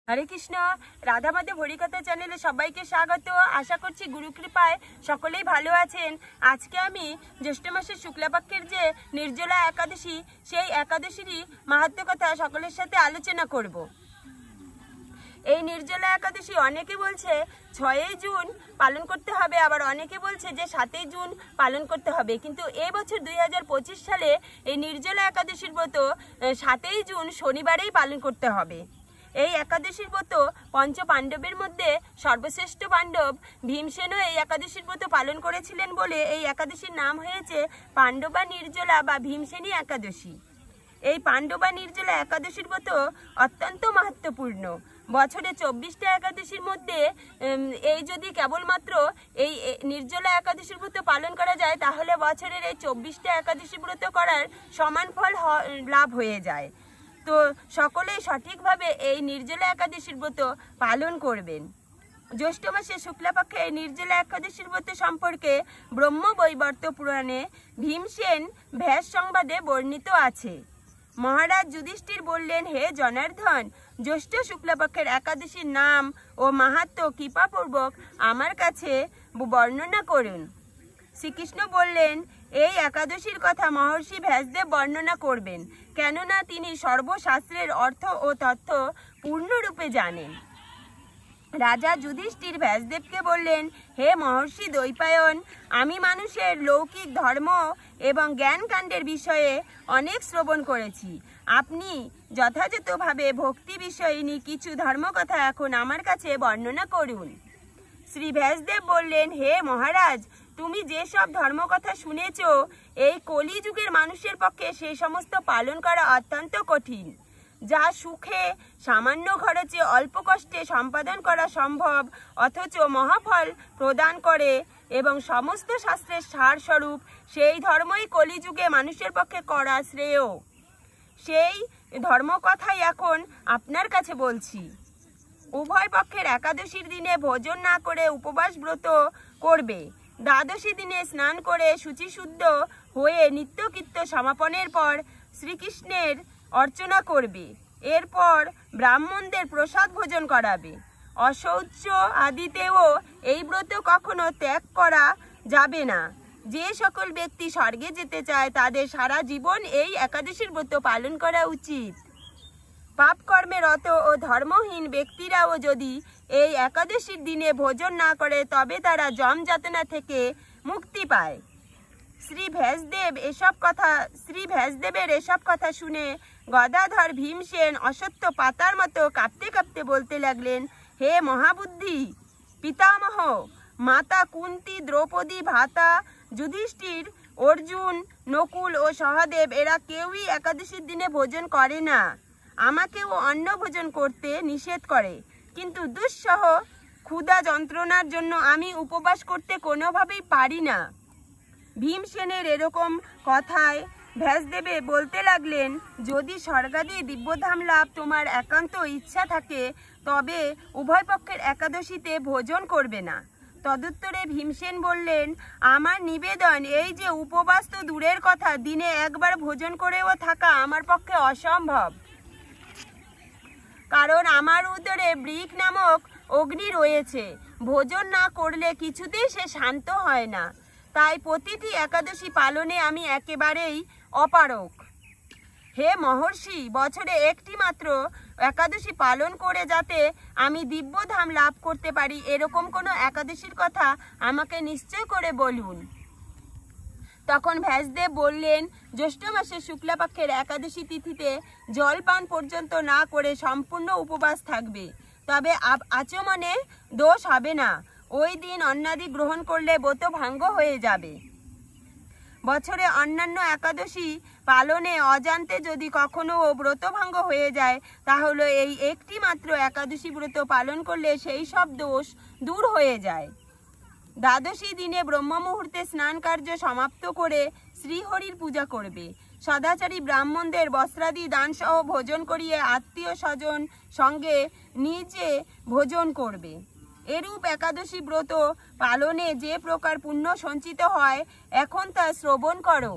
हरे कृष्ण राधा माधव हरिकथा चैनेले सबाइके स्वागत। आशा करछि गुरु कृपाय सकलेई भालो आछेन। आज के आमी ज्येष्ठ मासेर शुक्लापक्षेर जे निर्जला एकादशी सेई एकादशीरই माहात्म्य कथा सकलेर साथे आलोचना करब। এই निर्जला एकादशी অনেকে বলছে 6 জুন পালন করতে হবে, আবার অনেকে বলছে যে 7 জুন পালন করতে হবে। কিন্তু এই বছর 2025 সালে এই निर्जला एकादशीর ব্রত 7 জুন শনিবারেই পালন করতে হবে। এই একাদশীর ব্রত পঞ্চ পাণ্ডবের মধ্যে সর্বশ্রেষ্ঠ পাণ্ডব ভীমসেনও এই একাদশীর ব্রত পালন করেছিলেন বলে এই একাদশীর নাম হয়েছে পাণ্ডবা নির্জলা বা ভীমসেনী একাদশী। এই পাণ্ডবা নির্জলা একাদশীর ব্রত অত্যন্ত মাহাত্ম্যপূর্ণ। বছরে 24টা একাদশীর মধ্যে এই যদি কেবলমাত্র এই নির্জলা একাদশীর ব্রত পালন করা যায় তাহলে বছরের এই 24টা একাদশী ব্রত করার সমান ফল লাভ হয়ে যায়। তো সকলেই সঠিকভাবে এই निर्जला एकादशीर ব্রত পালন করবেন। জ্যৈষ্ঠ মাসের শুক্লাপক্ষে এই निर्जला एकादशीर ব্রত সম্পর্কে ব্রহ্মবৈবর্ত পুরাণে ভীমসেন ব্যাস সংবাদে বর্ণিত আছে। মহারাজ যুধিষ্ঠির বললেন, হে জনার্দন, জ্যৈষ্ঠ শুক্লাপক্ষের একাদশীর নাম ও মাহাত্ম্য কৃপাপূর্বক আমার কাছে বর্ণনা করুন। শ্রীকৃষ্ণ বললেন, এই একাদশীর কথা মহর্ষি ব্যাসদেব বর্ণনা করবেন, কেননা তিনি সর্বশাস্ত্রের অর্থ ও তথ্য পূর্ণরূপে জানেন। রাজা যুধিষ্ঠির ব্যাসদেবকে বললেন, হে মহর্ষি দ্বৈপায়ন, আমি মানুষের লৌকিক ধর্ম এবং জ্ঞানকাণ্ডের বিষয়ে অনেক শ্রবণ করেছি। আপনি যথাযথভাবে ভক্তি বিষয়িনী কিছু ধর্মকথা এখন আমার কাছে বর্ণনা করুন। শ্রী ব্যাসদেব বললেন, হে মহারাজ, তুমি যেসব ধর্মকথা শুনেছ এই কলিযুগের মানুষের পক্ষে সেই সমস্ত পালন করা অত্যন্ত কঠিন। যা সুখে সামান্য খরচে অল্প কষ্টে সম্পাদন করা সম্ভব অথচ মহাফল প্রদান করে এবং সমস্ত শাস্ত্রের সারস্বরূপ সেই ধর্মই কলিযুগে মানুষের পক্ষে করা শ্রেয়। সেই ধর্মকথাই এখন আপনার কাছে বলছি। উভয় পক্ষের একাদশীর দিনে ভোজন না করে উপবাস ব্রত করবে। দ্বাদশী দিনে স্নান করে শুচিশুদ্ধ হয়ে নিত্যকৃত্য সমাপনের পর শ্রীকৃষ্ণের অর্চনা করবে। এরপর ব্রাহ্মণদের প্রসাদ ভোজন করাবে। অশৌচ আদিতেও এই ব্রত কখনো ত্যাগ করা যাবে না। যে সকল ব্যক্তি স্বর্গে যেতে চায় তাদের সারা জীবন এই একাদশীর ব্রত পালন করা উচিত। পাপ কর্মে রত ও ধর্মহীন ব্যক্তিরাও যদি এই একাদশীর দিনে ভোজন না করে তবে তারা যম যাতনা থেকে মুক্তি পায়। শ্রী ব্যাসদেবের এসব কথা শুনে গদাধর ভীমসেন অশ্বত্থ পাতার মতো কাঁপতে কাঁপতে বলতে লাগলেন, হে মহাবুদ্ধি পিতামহ, মাতা কুন্তি, দ্রৌপদী, ভ্রাতা যুধিষ্ঠির, অর্জুন, নকুল ও সহদেব এরা কেউই একাদশীর দিনে ভোজন করে না। আমাকেও অন্ন ভোজন করতে নিষেধ করে, কিন্তু দুঃসহ ক্ষুধা যন্ত্রণার জন্য আমি উপবাস করতে কোনোভাবেই পারি না। ভীমসেনের এরকম কথায় ব্যাসদেবে বলতে লাগলেন, যদি স্বর্গাদি দিব্যধাম লাভ তোমার একান্ত ইচ্ছা থাকে তবে উভয় পক্ষের একাদশীতে ভোজন করবে না। তদুত্তরে ভীমসেন বললেন, আমার নিবেদন এই যে উপবাস তো দূরের কথা, দিনে একবার ভোজন করেও থাকা আমার পক্ষে অসম্ভব। কারণ আমার উদরে বৃক নামক অগ্নি রয়েছে, ভোজন না করলে কিছুতেই সে শান্ত হয় না। তাই প্রতিটি একাদশী পালনে আমি একেবারেই অপারগ। হে মহর্ষি, বছরে একটি মাত্র একাদশী পালন করে যাতে আমি দিব্যধাম লাভ করতে পারি এরকম কোনো একাদশীর কথা আমাকে নিশ্চয় করে বলুন। তখন ব্যাসদেব বললেন, জ্যৈষ্ঠ মাসের শুক্লাপক্ষের একাদশী তিথিতে জলপান পর্যন্ত না করে সম্পূর্ণ উপবাস থাকবে, তবে আচমনে দোষ হবে না। ওই দিন অন্নাদি গ্রহণ করলে ব্রত ভঙ্গ হয়ে যাবে। বছরে অন্যান্য একাদশী পালনে অজান্তে যদি কখনো ব্রত ভঙ্গ হয়ে যায় তাহলে এই একটি মাত্র একাদশী ব্রত পালন করলে সেই সব দোষ দূর হয়ে যায়। দ্বাদশী দিনে ব্রহ্ম মুহূর্তে স্নান কার্য সমাপ্ত করে শ্রীহরির পূজা করবে। সদাচারী ব্রাহ্মণদের বস্ত্রাদি দান সহ ভোজন করিয়ে আত্মীয় স্বজন সঙ্গে নিজে ভোজন করবে। এরূপ একাদশী ব্রত পালনে যে প্রকার পুণ্য সঞ্চিত হয় এখন তা শ্রবণ করো।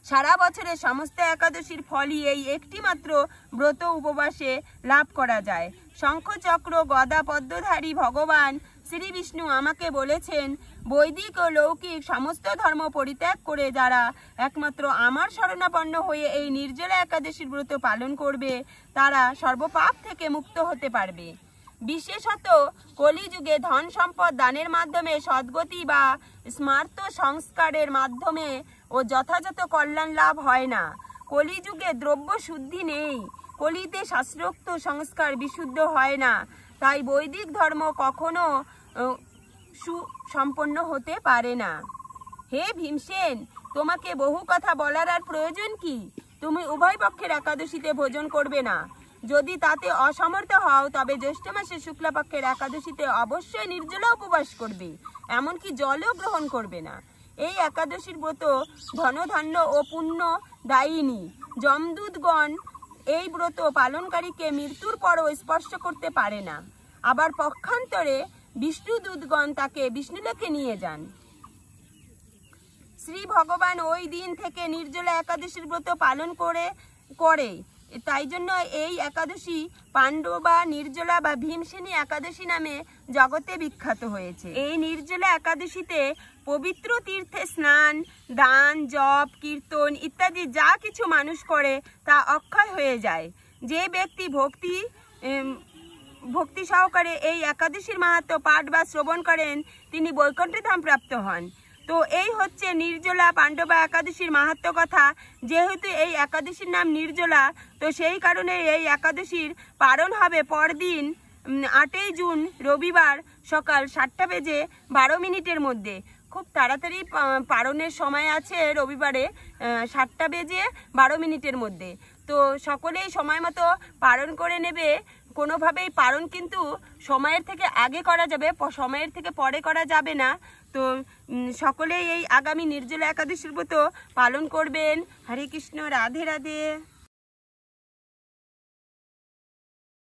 সারা বছরের সমস্ত একাদশীর ফলই এই একটি মাত্র ব্রত উপবাসে লাভ করা যায়। শঙ্খচক্র গদা পদ্মধারী ভগবান শ্রী বিষ্ণু আমাকে বলেছেন, বৈদিক ও লৌকিক সমস্ত ধর্ম পরিত্যাগ করে যারা একমাত্র আমার শরণাপন্ন হয়ে এই নির্জলা একাদশীর ব্রত পালন করবে তারা সর্বপাপ থেকে মুক্ত হতে পারবে। বিশেষত কলিযুগে ধন সম্পদ দানের মাধ্যমে সদ্গতি বা স্মার্ত সংস্কারের মাধ্যমে ও যথাযথ কল্যাণ লাভ হয় না। কলিযুগে দ্রব্য শুদ্ধি নেই, কলিতে শাস্ত্রোক্ত সংস্কার বিশুদ্ধ হয় না, তাই বৈদিক ধর্ম কখনো সুসম্পন্ন হতে পারে না। হে ভীমসেন, তোমাকে বহু কথা বলার আর প্রয়োজন কি? তুমি উভয় পক্ষের একাদশীতে ভোজন করবে না। যদি তাতে অসমর্থ হও তবে জ্যৈষ্ঠ মাসের শুক্লাপক্ষের একাদশীতে অবশ্যই নির্জলা উপবাস করবে, এমনকি জলও গ্রহণ করবে না। এই একাদশীর ব্রত ধনধান্য ও পুণ্য দায়িনী। যমদূতগণ এই ব্রত পালনকারীকে মৃত্যুর পরও স্পর্শ করতে পারে না। আবার পক্ষান্তরে বিষ্ণুদূতগণ তাকে বিষ্ণুলোকে নিয়ে যান। শ্রী ভগবান ওই দিন থেকে নির্জলা একাদশীর ব্রত পালন করে তাই জন্য এই একাদশী পাণ্ডবা নির্জলা বা ভীমসেনী একাদশী নামে জগতে বিখ্যাত হয়েছে। এই নির্জলা একাদশীতে পবিত্র তীর্থে স্নান, দান, জপ, কীর্তন ইত্যাদি যা কিছু মানুষ করে তা অক্ষয় হয়ে যায়। যে ব্যক্তি ভক্তি সহকারে এই একাদশীর মাহাত্ম্য পাঠ বা শ্রবণ করেন তিনি বৈকুণ্ঠ ধাম প্রাপ্ত হন। তো এই হচ্ছে নির্জলা পাণ্ডবা একাদশীর মাহাত্ম্য কথা। যেহেতু এই একাদশীর নাম নির্জলা, তো সেই কারণে এই একাদশীর পালন হবে পরদিন 8ই জুন রবিবার সকাল 7:12 মধ্যে। খুব তাড়াতাড়ি পালনের সময় আছে রবিবারে 7:12 মধ্যে। তো সকলেই সময় মতো পালন করে নেবে। কোনোভাবেই পালন কিন্তু সময়ের থেকে আগে করা যাবে, সময়ের থেকে পরে করা যাবে না। তো সকলেই এই আগামী নির্জলা একাদশীর ব্রত পালন করবেন। হরে কৃষ্ণ, রাধে রাধে।